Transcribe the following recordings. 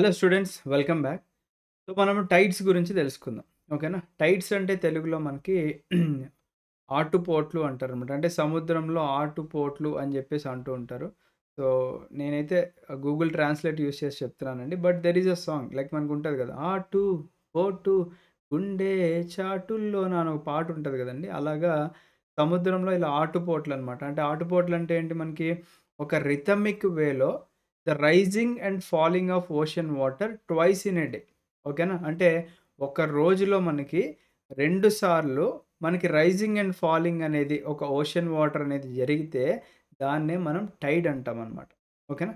Hello students, welcome back. So మనము tides గురించి తెలుసుకుందాం. ఓకేనా? టైడ్స్ అంటే తెలుగులో మనకి ఆటుపోట్లు అంటారనమాట. అంటే సముద్రంలో ఆటుపోట్లు అని చెప్పేసి అంటూ ఉంటారు. సో నేనైతే గూగుల్ ట్రాన్స్లేట్ యూజ్ చేసి చెప్తున్నానండి. But there is a song like మనకు ఉంటుంది కదా! ఆటు పోటు గుండె చాటుల్లోన అని ఒక పాట ఉంటది కదండీ! అలాగా సముద్రంలో ఇలా ఆటుపోట్లనమాట. అంటే ఆటుపోట్లు అంటే ఏంటి మనకి ఒక రిథమిక్ వేలో the rising and falling of ocean water twice in a day. ఓకేనా? అంటే ఒక రోజులో మనకి 2 సార్లు మనకి రైజింగ్ అండ్ ఫాలింగ్ అనేది ఒక ఓషన్ వాటర్ అనేది జరిగితే దాన్నే మనం టైడ్ అంటామనమాట. ఓకేనా?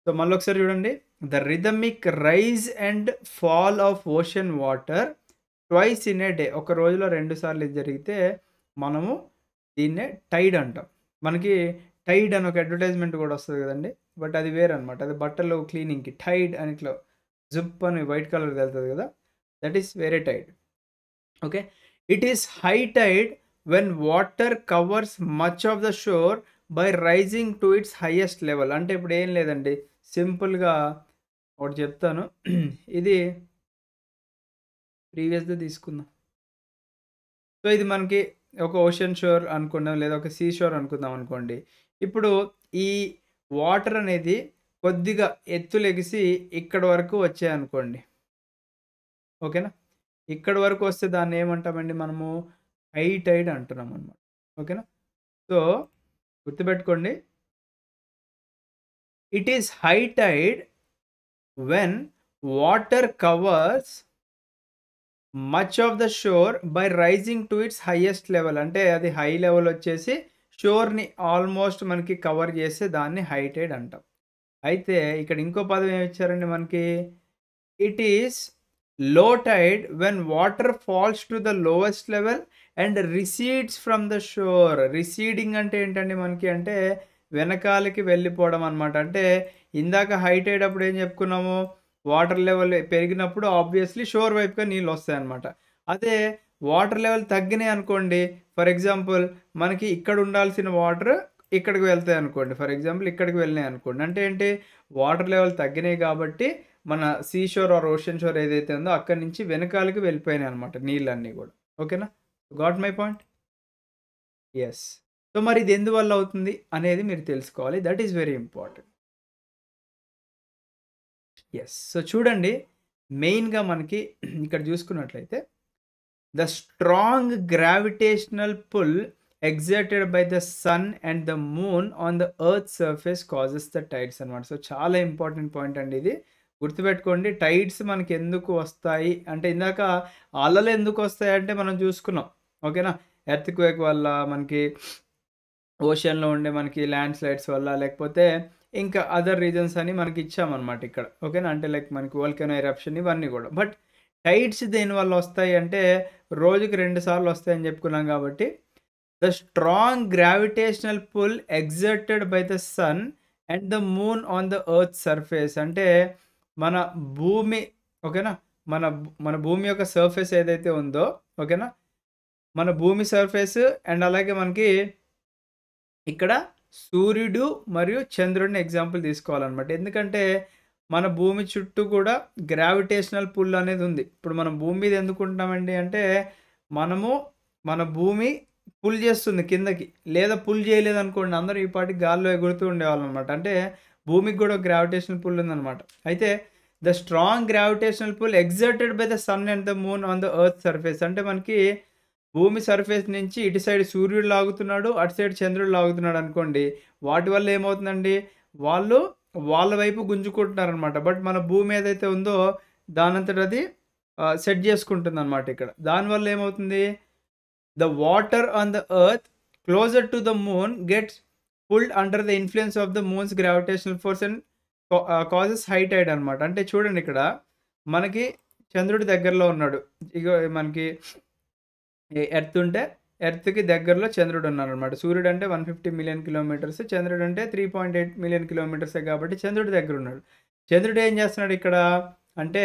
సో మళ్ళొకసారి చూడండి. The rhythmic rise and fall of ocean water twice in a day. ఒక రోజులో 2 సార్లు ఇది జరిగితే మనము దీన్నే టైడ్ అంటాం. మనకి టైడ్ అని ఒక అడ్వర్టైజ్‌మెంట్ గూడా వస్తది గదండీ! బట్ అది వేరనమాట. అది బట్టలు క్లీనింగ్‌కి టైడ్ అని ఇట్లా జిప్ అని వైట్ కలర్‌ది ఎళ్తది గదా! దట్ ఈస్ వేరే tide. Okay. It is high tide when water covers much of the shore by rising to its highest level. అంటే ఇప్పుడు ఏం లేదండి. సింపుల్‌గా ఒకటి చెప్తాను. ఇది ప్రీవియస్‌ది తీసుకుందాం. సో, ఇది మనకి ఒక ఓషన్ షోర్ అనుకుందాం, లేదా ఒక సీ షోర్ అనుకుందాం అనుకోండి. ఇప్పుడు ఈ వాటర్ అనేది కొద్దిగా ఎత్తులెగిసి ఇక్కడి వరకు వచ్చాయనుకోండి. ఓకేనా? ఇక్కడి వరకు వస్తే దాన్ని ఏమంటామండి మనము హై టైడ్ అంటున్నామనమాట. ఓకేనా? సో, గుర్తుపెట్టుకోండి. It is high tide when water covers much of the shore by rising to its highest level. అంటే అది హై లెవెల్ వచ్చేసి షోర్‌ని ఆల్మోస్ట్ మనకి కవర్ చేస్తే దాన్ని హై టైడ్ అంటాం. అయితే ఇక్కడ ఇంకో పదం ఏమిచ్చారండి మనకి? It is low tide when water falls to the lowest level and recedes from the shore. Receding అంటే ఏంటండి మనకి? అంటే వెనకాలకి వెళ్ళిపోవడం అనమాట. అంటే ఇందాక హై టైడ్ అప్పుడు ఏం చెప్పుకున్నాము? వాటర్ లెవెల్ పెరిగినప్పుడు ఆబ్వియస్‌లీ షోర్ వైపుగా నీళ్ళొస్తాయన్నమాట. అదే వాటర్ లెవెల్ తగ్గినాయి అనుకోండి, ఫర్ ఎగ్జాంపుల్ మనకి ఇక్కడ ఉండాల్సిన వాటర్ ఇక్కడికి వెళ్తాయనుకోండి. ఫర్ ఎగ్జాంపుల్ ఇక్కడికి వెళ్ళినాయనుకోండి. అంటే ఏంటి? వాటర్ లెవెల్ తగ్గినాయి కాబట్టి మన sea shore or ocean shore ఏదైతే ఉందో అక్కడి నుంచి వెనకాలకి వెళ్ళిపోయినాయన్నమాట నీళ్ళన్నీ గూడా. ఓకేనా? Got my point? Yes. So, మరి ఇది ఎందువల్ల అవుతుంది అనేది మీరు తెలుసుకోవాలి. That is very important. Yes. So, చూడండి మెయిన్‌గా మనకి ఇక్కడ చూసుకున్నట్లయితే the strong gravitational pull exerted by the sun and the moon on the earth surface causes the tides అనమాట. సో, చాలా ఇంపార్టెంట్ పాయింట్ అండి ఇది. గుర్తుపెట్టుకోండి. టైడ్స్ మనకెందుకు వస్తాయి అంటే ఇందాక అలలు ఎందుకొస్తాయంటే మనం చూసుకున్నాం. ఓకేనా? ఎర్త్‌క్వేక్ వల్ల మనకి ఓషన్‌లో ఉండే మనకి ల్యాండ్ స్లైడ్స్ వల్ల లేకపోతే ఇంకా అదర్ రీజన్స్ అని మనకి ఇచ్చామనమాట ఇక్కడ. ఓకేనా? అంటే లైక్ మనకి వోల్కనో ఎరప్షన్ ఇవన్నీ గూడా. బట్ టైడ్స్ దేనివల్ల వస్తాయి అంటే రోజుకి 2 సార్లు వస్తాయని చెప్పుకున్నాం కాబట్టి the strong gravitational pull exerted by the sun and the moon on the earth surface. అంటే మన భూమి ఓకేనా? మన భూమి యొక్క సర్ఫేస్ ఏదైతే ఉందో ఓకేనా? మన భూమి సర్ఫేస్ అండ్ అలాగే మనకి ఇక్కడ సూర్యుడు మరియు చంద్రుడిని ఎగ్జాంపుల్ తీసుకోవాలనమాట. ఎందుకంటే మన భూమి చుట్టూ కూడా గ్రావిటేషనల్ పుల్ అనేది ఉంది. ఇప్పుడు మనం భూమి మీద ఎందుకుంటున్నామండి అంటే మనము మన భూమి పుల్ చేస్తుంది కిందకి. లేదా పుల్ చేయలేదనుకోండి అందరూ ఈ పాటికి గాల్లో ఎగురుతూ ఉండేవాళ్ళనమాట. అంటే భూమికి కూడా గ్రావిటేషనల్ పుల్ ఉందనమాట. అయితే the strong gravitational pull exerted by the sun and the moon on the earth surface. అంటే మనకి భూమి సర్ఫేస్ నుంచి ఇటు సైడ్ సూర్యుడు లాగుతున్నాడు, అటు సైడ్ చంద్రుడు లాగుతున్నాడు అనుకోండి. వాటి వల్ల ఏమవుతుందండి? వాళ్ళు వాళ్ళ వైపు గుంజుకుంటున్నారనమాట. బట్ మన భూమి ఏదైతే ఉందో దానంతట అది సెట్ చేసుకుంటుందనమాట ఇక్కడ. దానివల్ల ఏమవుతుంది? The water on the earth closer to the moon gets pulled under the influence of the moon's gravitational force and causes high tide అనమాట. అంటే చూడండి ఇక్కడ మనకి చంద్రుడి దగ్గరలో ఉన్నాడు. ఇగో మనకి ఎర్త్ ఉంటే ఎర్త్‌కి దగ్గరలో చంద్రుడు ఉన్నాడనమాట. సూర్యుడు అంటే 150 మిలియన్ కిలోమీటర్స్. చంద్రుడు అంటే 3.8 మిలియన్ కిలోమీటర్సే కాబట్టి చంద్రుడి దగ్గరున్నాడు. చంద్రుడు ఏం చేస్తున్నాడు ఇక్కడ అంటే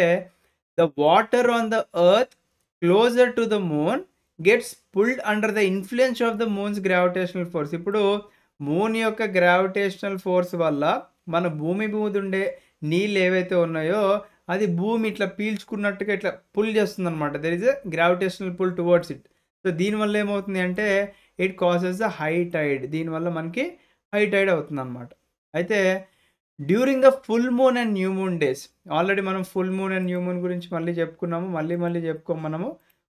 the water on the earth closer to the moon gets pulled under the influence of the moon's gravitational force. ఇప్పుడు మూన్ యొక్క గ్రావిటేషనల్ ఫోర్స్ వల్ల మన భూమి మీద ఉండే నీళ్ళు ఏవైతే ఉన్నాయో అది భూమి ఇట్లా పీల్చుకున్నట్టుగా ఇట్లా పుల్ చేస్తుందనమాట. There is a gravitational pull towards it. So దీనివల్ల ఏమవుతుంది అంటే it causes the high tide. దీనివల్ల మనకి హై టైడ్ అవుతుందనమాట. అయితే during the full moon and new moon days, already మనం full moon and new moon గురించి మళ్ళీ చెప్పుకున్నాము. మళ్ళీ చెప్పుకోము మనము.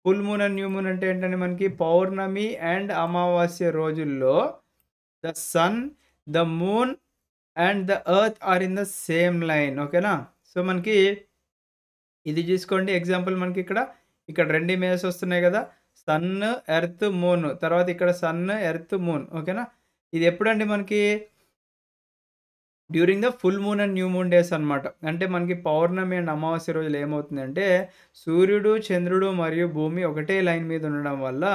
Full moon and new moon అంటే ఏంటంటే మనకి పౌర్ణమి అండ్ అమావాస్య రోజుల్లో the sun, the moon and the earth are in the same line. ఓకేనా? సో మనకి ఇది చూసుకోండి ఎగ్జాంపుల్, మనకి ఇక్కడ 2 ఇమేజెస్ వస్తున్నాయి కదా! Sun, earth, moon. తర్వాత ఇక్కడ సన్, ఎర్త్, మూన్. ఓకేనా? ఇది ఎప్పుడండి మనకి during the full moon and new moon days అనమాట. అంటే మనకి పౌర్ణమి అండ్ అమావాస్య రోజులు ఏమవుతుందంటే సూర్యుడు, చంద్రుడు మరియు భూమి ఒకటే లైన్ మీద ఉండడం వల్ల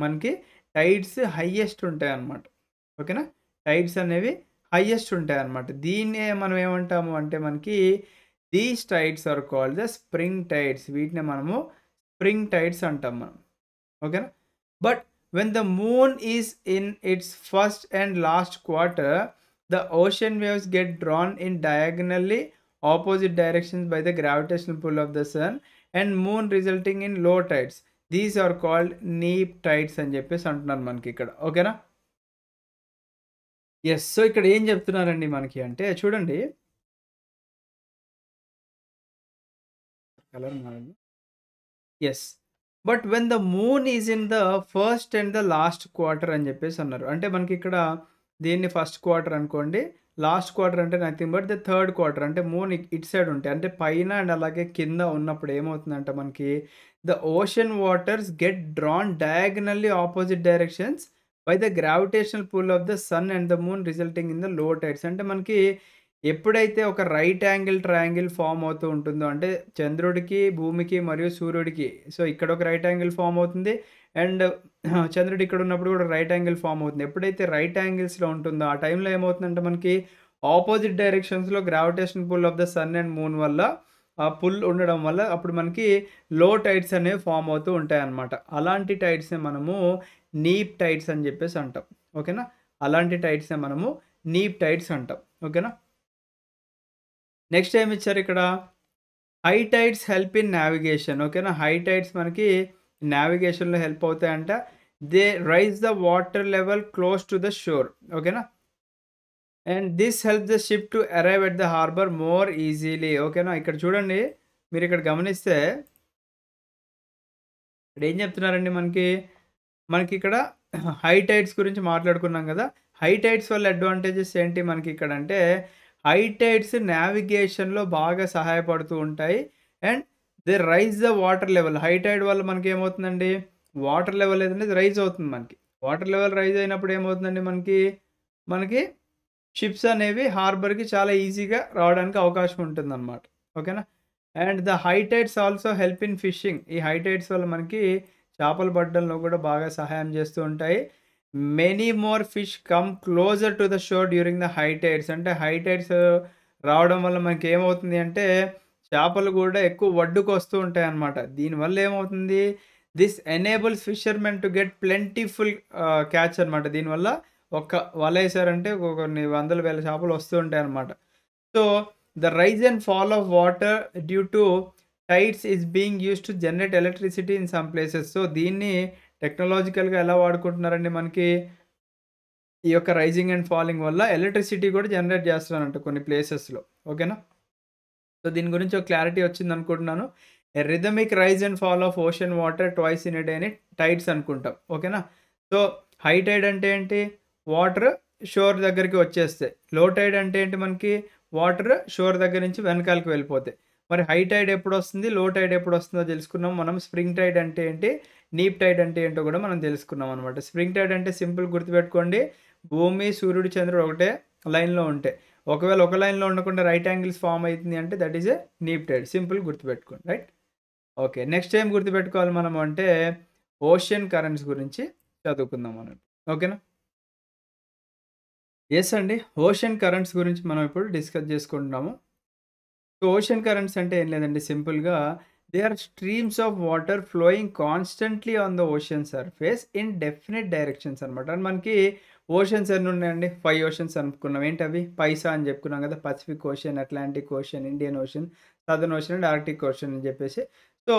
మనకి టైడ్స్ హైయెస్ట్ ఉంటాయన్నమాట. ఓకేనా? టైడ్స్ అనేవి హైయెస్ట్ ఉంటాయన్నమాట. దీన్నే మనం ఏమంటాము అంటే మనకి these tides are called the spring tides. వీటిని మనము స్ప్రింగ్ టైడ్స్ అంటాం మనం. ఓకేనా? But when the moon is in its first and last quarter, the ocean waves get drawn in diagonally opposite directions by the gravitational pull of the sun and moon, resulting in low tides. These are called neap tides అని చెప్పేసి అంటున్నారు మనకి ఇక్కడ. ఓకేనా? Yes. So ఇక్కడ ఏం చెప్తున్నారండి మనకి అంటే చూడండి. కలర్ మారింది. Yes. But when the moon is in the first and the last quarter అని చెప్పేసి అన్నారు. అంటే మనకి ఇక్కడ దీన్ని ఫస్ట్ క్వార్టర్ అనుకోండి. లాస్ట్ క్వార్టర్ అంటే nothing but the third quarter. అంటే మూన్ ఇటు సైడ్ ఉంటాయి. అంటే పైన అండ్ అలాగే కింద ఉన్నప్పుడు ఏమవుతుందంటే మనకి the ocean waters get drawn diagonally opposite directions by the gravitational pull of the sun and the moon, resulting in the లో టైడ్స్. అంటే మనకి ఎప్పుడైతే ఒక రైట్ యాంగిల్ ట్రయాంగిల్ ఫామ్ అవుతూ ఉంటుందో, అంటే చంద్రుడికి, భూమికి మరియు సూర్యుడికి, సో ఇక్కడ ఒక రైట్ యాంగిల్ ఫామ్ అవుతుంది అండ్ చంద్రుడు ఇక్కడ ఉన్నప్పుడు కూడా రైట్ యాంగిల్ ఫామ్ అవుతుంది. ఎప్పుడైతే రైట్ యాంగిల్స్లో ఉంటుందో ఆ టైంలో ఏమవుతుందంటే మనకి ఆపోజిట్ డైరెక్షన్స్లో gravitation pull of the sun and moon వల్ల ఆ పుల్ ఉండడం వల్ల అప్పుడు మనకి లో టైడ్స్ అనేవి ఫామ్ అవుతూ ఉంటాయి అన్నమాట. అలాంటి టైడ్స్ని మనము నీప్ టైడ్స్ అని చెప్పేసి అంటాం. ఓకేనా? అలాంటి టైడ్స్ని మనము నీప్ టైడ్స్ అంటాం. ఓకేనా? నెక్స్ట్ ఏమి ఇచ్చారు ఇక్కడ, high tides help in navigation. ఓకేనా? హై టైడ్స్ మనకి నావిగేషన్లో హెల్ప్ అవుతాయంట. They rise the water level close to the shore. ఓకేనా? And this help the ship to arrive at the harbour more easily. ఓకేనా? ఇక్కడ చూడండి, మీరు ఇక్కడ గమనిస్తే ఇక్కడ ఏం చెప్తున్నారండి మనకి ఇక్కడ హై టైడ్స్ గురించి మాట్లాడుకున్నాం కదా. హై టైడ్స్ వల్ల అడ్వాంటేజెస్ ఏంటి మనకి ఇక్కడ అంటే, హై టైడ్స్ నావిగేషన్లో బాగా సహాయపడుతూ ఉంటాయి and they rise the water level. High tide వల్ల మనకి ఏమవుతుందండి, వాటర్ లెవెల్ ఏదంటే రైజ్ అవుతుంది. మనకి వాటర్ లెవెల్ రైజ్ అయినప్పుడు ఏమవుతుందండి, మనకి షిప్స్ అనేవి హార్బర్కి చాలా ఈజీగా రావడానికి అవకాశం ఉంటుందన్నమాట. ఓకేనా? And the high tides also help in fishing. ఈ హై టైడ్స్ వల్ల మనకి చేపలు పట్టడంలో కూడా బాగా సహాయం చేస్తూ ఉంటాయి. Many more fish come closer to the sure during the high tides. అంటే హై టైడ్స్ రావడం వల్ల మనకి ఏమవుతుంది అంటే చేపలు కూడా ఎక్కువ ఒడ్డుకు వస్తూ ఉంటాయి అన్నమాట. దీనివల్ల ఏమవుతుంది, this enables fishermen to get plentiful catch అనమాట. దీనివల్ల ఒక్క వల వేసారంటే కొన్ని వందల వేల చేపలు వస్తూ ఉంటాయి అన్నమాట. So the rise and fall of water due to tides is being used to generate electricity in some places. So దీన్ని టెక్నాలజికల్గా ఎలా వాడుకుంటున్నారండి, మనకి ఈ యొక్క రైజింగ్ అండ్ ఫాలింగ్ వల్ల ఎలక్ట్రిసిటీ కూడా జనరేట్ చేస్తున్నారంట కొన్ని ప్లేసెస్లో. ఓకేనా? సో దీని గురించి ఒక క్లారిటీ వచ్చింది అనుకుంటున్నాను. Rhythmic rise and fall of ocean water twice in a day అని టైడ్స్ అనుకుంటాం. ఓకేనా? సో హై టైడ్ అంటే ఏంటి, వాటర్ షోర్ దగ్గరికి వచ్చేస్తాయి. లో టైడ్ అంటే ఏంటి, మనకి వాటర్ షోర్ దగ్గర నుంచి వెనకాలకి వెళ్ళిపోతాయి. మరి హై టైడ్ ఎప్పుడు వస్తుంది, లో టైడ్ ఎప్పుడు వస్తుందో తెలుసుకున్నాం మనం. స్ప్రింగ్ టైడ్ అంటే ఏంటి, నీప్ టైడ్ అంటే ఏంటో కూడా మనం తెలుసుకున్నాం అనమాట. స్ప్రింగ్ టైడ్ అంటే సింపుల్ గుర్తుపెట్టుకోండి, భూమి, సూర్యుడు, చంద్రుడు ఒకటే లైన్లో ఉంటాయి. ఒకవేళ ఒక లైన్లో ఉండకుండా రైట్ యాంగిల్స్ ఫామ్ అవుతుంది అంటే that is a neap tide. Simple గుర్తుపెట్టుకోండి. రైట్? ఓకే. నెక్స్ట్ ఏం గుర్తుపెట్టుకోవాలి మనం అంటే ఓషన్ కరెంట్స్ గురించి చదువుకుందాం మనం. ఓకేనా? ఎస్ అండి, ఓషన్ కరెంట్స్ గురించి మనం ఇప్పుడు డిస్కస్ చేసుకుంటున్నాము. సో ఓషన్ కరెంట్స్ అంటే ఏం లేదండి, సింపుల్గా they are streams of water flowing constantly on the ocean surface in definite directions అనమాట. అండ్ మనకి ఓషన్స్ ఎన్ని ఉన్నాయండి? 5 ఓషన్స్ అనుకున్నాం. ఏంటవి? పైసా అని చెప్పుకున్నాం కదా! Pacific ocean, Atlantic ocean, Indian ocean, southern ocean and Arctic ocean అని చెప్పేసి. సో,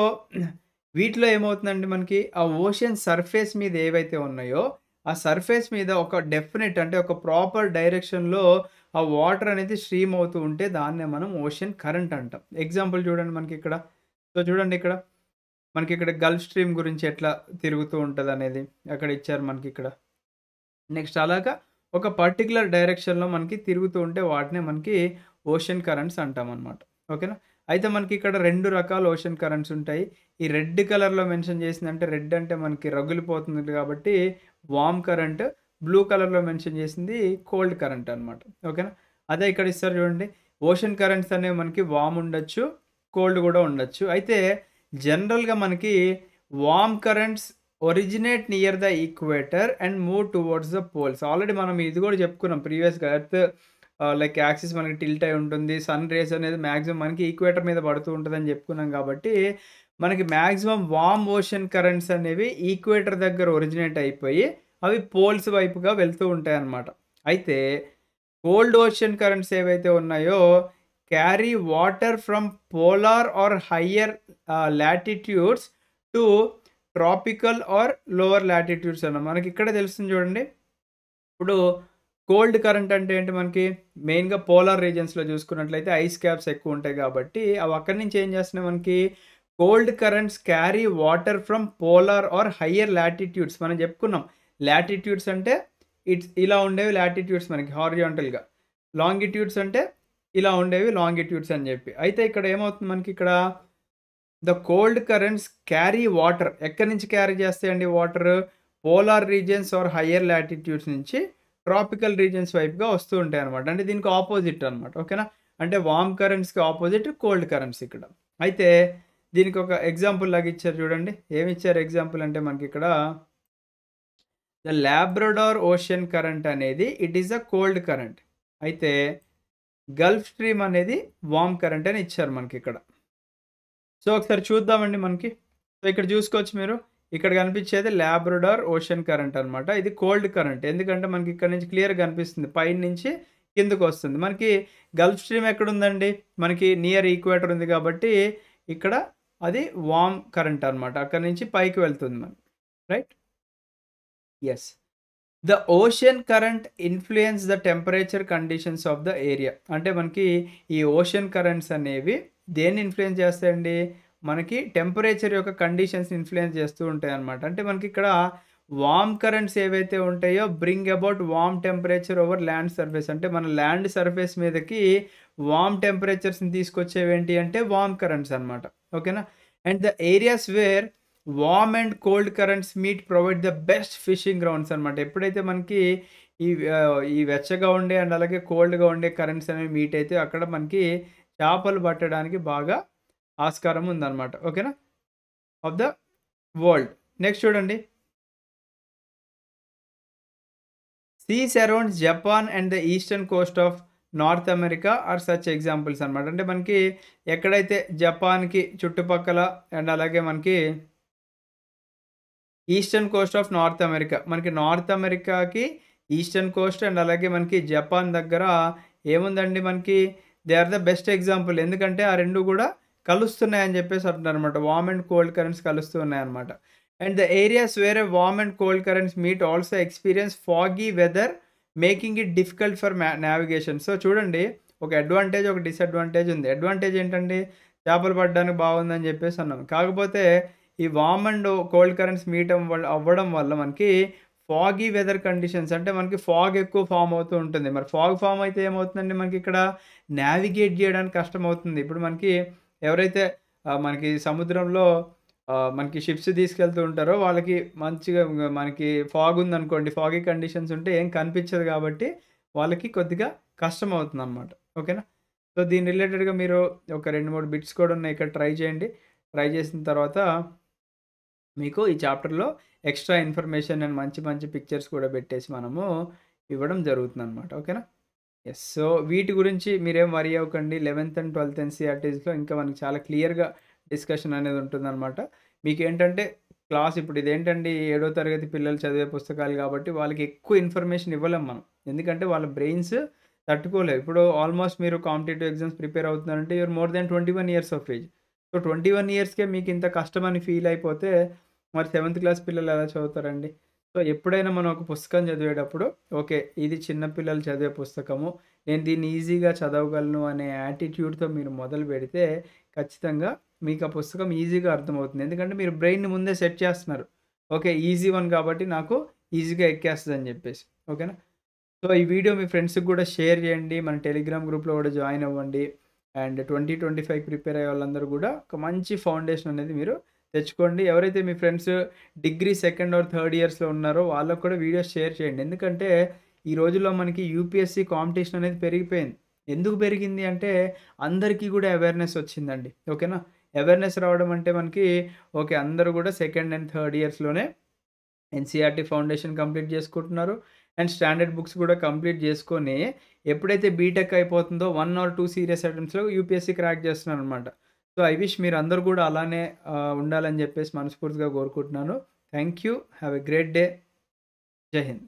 వీటిలో ఏమవుతుందండి మనకి ఆ ఓషన్ సర్ఫేస్ మీద ఏవైతే ఉన్నాయో, ఆ సర్ఫేస్ మీద ఒక డెఫినిట్ అంటే ఒక ప్రాపర్ డైరెక్షన్‌లో ఆ వాటర్ అనేది స్ట్రీమ్ అవుతూ ఉంటే దాన్నే మనం ఓషన్ కరెంట్ అంటాం. ఎగ్జాంపుల్ చూడండి మనకిక్కడ. సో, చూడండి ఇక్కడ. మనకిక్కడ గల్ఫ్ స్ట్రీమ్ గురించి ఎట్లా తిరుగుతూ ఉంటదనేది అక్కడ ఇచ్చారు మనకిక్కడ. నెక్స్ట్ అలాగా ఒక పర్టిక్యులర్ డైరెక్షన్‌లో మనకి తిరుగుతూ ఉంటే వాటినే మనకి ఓషన్ కరెంట్స్ అంటామనమాట. ఓకేనా? అయితే మనకిక్కడ 2 రకాల ఓషన్ కరెంట్స్ ఉంటాయి. ఈ రెడ్ కలర్‌లో మెన్షన్ చేసిందంటే రెడ్ అంటే మనకి రగిలిపోతుంది కాబట్టి వార్మ్ కరెంట్. బ్లూ కలర్‌లో మెన్షన్ చేసింది కోల్డ్ కరెంట్ అనమాట. ఓకేనా? అదే ఇక్కడ ఇస్తారు చూడండి. ఓషన్ కరెంట్స్ అనేవి మనకి వార్మ్ ఉండొచ్చు, కోల్డ్ గూడా ఉండొచ్చు. అయితే జనరల్‌గా మనకి warm currents originate near the equator and move towards the poles. Already మనం ఇది గూడా చెప్పుకున్నాం ప్రీవియస్‌గా ఎర్త్ లైక్ యాక్సిస్ మనకి టిల్ట్ అయి ఉంటుంది. సన్ రేస్ అనేది మాక్సిమం మనకి ఈక్వేటర్ మీద పడుతూ ఉంటదని చెప్పుకున్నాం కాబట్టి, మనకి మాక్సిమం వార్మ్ ఓషన్ కరెంట్స్ అనేవి ఈక్వేటర్ దగ్గర ఒరిజినేట్ అయిపోయి, అవి పోల్స్ వైపుగా వెళ్తూ ఉంటాయన్నమాట. అయితే కోల్డ్ ఓషన్ కరెంట్స్ ఏవైతే ఉన్నాయో, carry water from polar or higher latitudes to tropical or lower latitudes అన్న. మనకిక్కడే తెలుస్తుంది చూడండి. ఇప్పుడు కోల్డ్ కరెంట్ అంటే ఏంటి మనకి మెయిన్‌గా పోలార్ రీజియన్స్‌లో చూసుకున్నట్లయితే ఐస్ క్యాప్స్ ఎక్కువుంటాయి కాబట్టి, అవి అక్కడి నుంచి ఏం చేస్తున్నాయి మనకి cold currents carry water from polar or higher latitudes మనం చెప్పుకున్నాం. లాటిట్యూడ్స్ అంటే ఇలా ఉండేవి లాటిట్యూడ్స్ మనకి హారిజాంటల్‌గా. లాంగిట్యూడ్స్ అంటే ఇలా ఉండేవి లాంగిట్యూడ్స్ అని చెప్పి. అయితే ఇక్కడ ఏమవుతుంది మనకిక్కడ the cold currents carry water. ఎక్కడి నుంచి క్యారీ చేస్తాయండి water? Polar regions or higher latitudes నుంచి ట్రాపికల్ రీజియన్స్ వైపుగా వస్తూ ఉంటాయన్నమాట. అంటే దీనికి ఆపోజిట్ అన్నమాట. ఓకేనా? అంటే వార్మ్ కరెంట్స్‌కి ఆపోజిట్ కోల్డ్ కరెంట్స్ ఇక్కడ. అయితే దీనికి ఒక ఎగ్జాంపుల్ లాగా ఇచ్చారు చూడండి. ఏమిచ్చారు ఎగ్జాంపుల్ అంటే మనకిక్కడ ద లాబ్రడార్ ఓషన్ కరెంట్ అనేది it is a cold current. అయితే గల్ఫ్ స్ట్రీమ్ అనేది వార్మ్ కరెంట్ అని ఇచ్చారు మనకిక్కడ. సో, ఒకసారి చూద్దామండి మనకి. సో, ఇక్కడ చూసుకోవచ్చు మీరు. ఇక్కడ కనిపించేది లాబ్రడార్ ఓషన్ కరెంట్ అనమాట. ఇది కోల్డ్ కరెంట్. ఎందుకంటే మనకి ఇక్కడ నుంచి క్లియర్‌గా కనిపిస్తుంది. పైనుంచి కిందకొస్తుంది. మనకి గల్ఫ్ స్ట్రీమ్ ఎక్కడుందండి? మనకి నియర్ ఈక్వేటర్ ఉంది కాబట్టి ఇక్కడ అది వార్మ్ కరెంట్ అనమాట. అక్కడి నుంచి పైకి వెళ్తుంది మనకి. Right? Yes. The ocean current influence the temperature conditions of the area. అంటే మనకి ఈ ఓషన్ కరెంట్స్ అనేవి దేన్ని ఇన్‌ఫ్లుయెన్స్ చేస్తాయండి? మనకి టెంపరేచర్ యొక్క కండిషన్స్‌ని ఇన్‌ఫ్లుయెన్స్ చేస్తూ ఉంటాయన్నమాట. అంటే మనకిక్కడ వార్మ్ కరెంట్స్ ఏవైతే ఉంటాయో bring about warm temperature over land surface. అంటే మన ల్యాండ్ సర్ఫేస్ మీదకి వార్మ్ టెంపరేచర్స్‌ని తీసుకొచ్చేవేంటి అంటే వార్మ్ కరెంట్స్ అన్నమాట. ఓకేనా? And the areas where warm and cold currents meet provide the best fishing grounds అనమాట. ఎప్పుడైతే మనకి ఈ వెచ్చగా ఉండే అండ్ అలాగే కోల్డ్‌గా ఉండే కరెంట్స్ అనేవి మీట్ అయితే అక్కడ మనకి చేపలు పట్టడానికి బాగా ఆస్కారం ఉందన్నమాట. ఓకేనా? Of the world. నెక్స్ట్ చూడండి. Seas around Japan and the eastern coast of North America are such examples అనమాట. అంటే మనకి ఎక్కడైతే జపాన్‌కి చుట్టుపక్కల అండ్ అలాగే మనకి eastern coast of North America. మనకి నార్త్ అమెరికాకి ఈస్టర్న్ కోస్ట్ అండ్ అలాగే మనకి జపాన్ దగ్గర ఏముందండి మనకి they are the best example. ఎందుకంటే ఆ 2 గూడా కలుస్తున్నాయని జెప్పేసి అంటున్నారనమాట. వార్మ్ అండ్ కోల్డ్ కరెంట్స్ కలుస్తూ ఉన్నాయన్నమాట. And the areas where warm and cold currents meet also experience foggy weather making it difficult for navigation. So చూడండి ఒక అడ్వాంటేజ్, ఒక డిసడ్వాంటేజ్ ఉంది. అడ్వాంటేజ్ ఏంటండి? చేపలు పట్టడానికి బాగుందని జెప్పేసి అన్నాం. కాకపోతే ఈ warm and cold currents meet అవ్వడం వల్ల మనకి ఫాగీ వెదర్ కండిషన్స్ అంటే మనకి ఫాగ్ ఎక్కువ ఫార్మ్ అవుతూ ఉంటుంది. మరి ఫాగ్ ఫార్మ్ అయితే ఏమవుతుందండి మనకి ఇక్కడ నావిగేట్ చేయడానికి కష్టమవుతుంది. ఇప్పుడు మనకి ఎవరైతే మనకి సముద్రంలో మనకి షిప్స్ తీసుకెళ్తూ ఉంటారో వాళ్ళకి మంచిగా మనకి ఫాగ్ ఉందనుకోండి, ఫాగీ కండిషన్స్ ఉంటే ఏం కనిపించదు కాబట్టి వాళ్ళకి కొద్దిగా కష్టమవుతుందన్నమాట. ఓకేనా? సో, దీని రిలేటెడ్‌గా మీరు ఒక 2, 3 బిట్స్ కూడా ఉన్నాయి. ఇక్కడ ట్రై చేయండి. ట్రై చేసిన తర్వాత మీకు ఈ చాప్టర్‌లో ఎక్స్‌ట్రా ఇన్ఫర్మేషన్ అండ్ మంచి మంచి పిక్చర్స్ కూడా పెట్టేసి మనము ఇవ్వడం జరుగుతుందనమాట. ఓకేనా? యెస్. సో, వీటి గురించి మీరేం వరీ అవ్వకండి. 11థ్ అండ్ 12థ్ ఎన్‌సీఈఆర్‌టీస్‌లో ఇంకా మనకి చాలా క్లియర్‌గా డిస్కషన్ అనేది ఉంటుందనమాట. మీకేంటంటే క్లాస్ ఇప్పుడు ఇదేంటండి ఏడో తరగతి పిల్లలు చదివే పుస్తకాలు కాబట్టి వాళ్ళకి ఎక్కువ ఇన్ఫర్మేషన్ ఇవ్వలేం మనం. ఎందుకంటే వాళ్ళ బ్రెయిన్స్ తట్టుకోలేవు. ఇప్పుడు ఆల్మోస్ట్ మీరు కాంపిటీటివ్ ఎగ్జామ్స్ ప్రిపేర్ అవుతున్నారంటే you are more than 21 years of age. So, 21 ఇయర్స్‌కే మీకింత కష్టమని ఫీల్ అయిపోతే మరి సెవెంత్ క్లాస్ పిల్లలు ఎలా చదువుతారండి? సో, ఎప్పుడైనా మనం ఒక పుస్తకం చదివేటప్పుడు ఓకే. ఇది చిన్న పిల్లలు చదివే పుస్తకము. నేను దీన్ని ఈజీగా చదవగలను అనే యాటిట్యూడ్‌తో మీరు మొదలుపెడితే ఖచ్చితంగా మీకు ఆ పుస్తకం ఈజీగా అర్థమవుతుంది. ఎందుకంటే మీరు బ్రెయిన్‌ని ముందే సెట్ చేస్తున్నారు. ఓకే. ఈజీ వన్ కాబట్టి నాకు ఈజీగా ఎక్కేస్తదని జెప్పేసి. ఓకేనా? సో, ఈ వీడియో మీ ఫ్రెండ్స్‌కి గూడా షేర్ జేయండి. మన టెలిగ్రామ్ గ్రూప్‌లో గూడా జాయిన్ అవ్వండి. అండ్ 2025 ప్రిపేర్ అయ్యే వాళ్ళందరూ గూడా ఒక మంచి ఫౌండేషన్ అనేది మీరు తెచ్చుకోండి. ఎవరైతే మీ friends degree second or third ఇయర్స్‌లో ఉన్నారో వాళ్ళకి కూడా వీడియోస్ షేర్ చేయండి. ఎందుకంటే ఈ రోజుల్లో మనకి యూపీఎస్‌సి కాంపిటీషన్ అనేది పెరిగిపోయింది. ఎందుకు పెరిగింది అంటే అందరికీ గూడా అవేర్‌నెస్ వచ్చిందండి. ఓకేనా? అవేర్‌నెస్ రావడం అంటే మనకి ఓకే. అందరూ గూడా సెకండ్ అండ్ థర్డ్ ఇయర్స్‌లోనే ఎన్‌సీఈఆర్‌టీ ఫౌండేషన్ కంప్లీట్ చేసుకుంటున్నారు. అండ్ స్టాండర్డ్ బుక్స్ కూడా కంప్లీట్ చేసుకొని ఎప్పుడైతే బీటెక్ అయిపోతుందో 1 ఆర్ 2 సీరియస్ ఐటెమ్స్‌లో యూపీఎస్సీ క్రాక్ చేస్తున్నారనమాట. సో, ఐ విష్ మీరందరూ కూడా అలానే ఉండాలని చెప్పేసి మనస్ఫూర్తిగా కోరుకుంటున్నాను. Thank you. Have a great day. జై హింద్.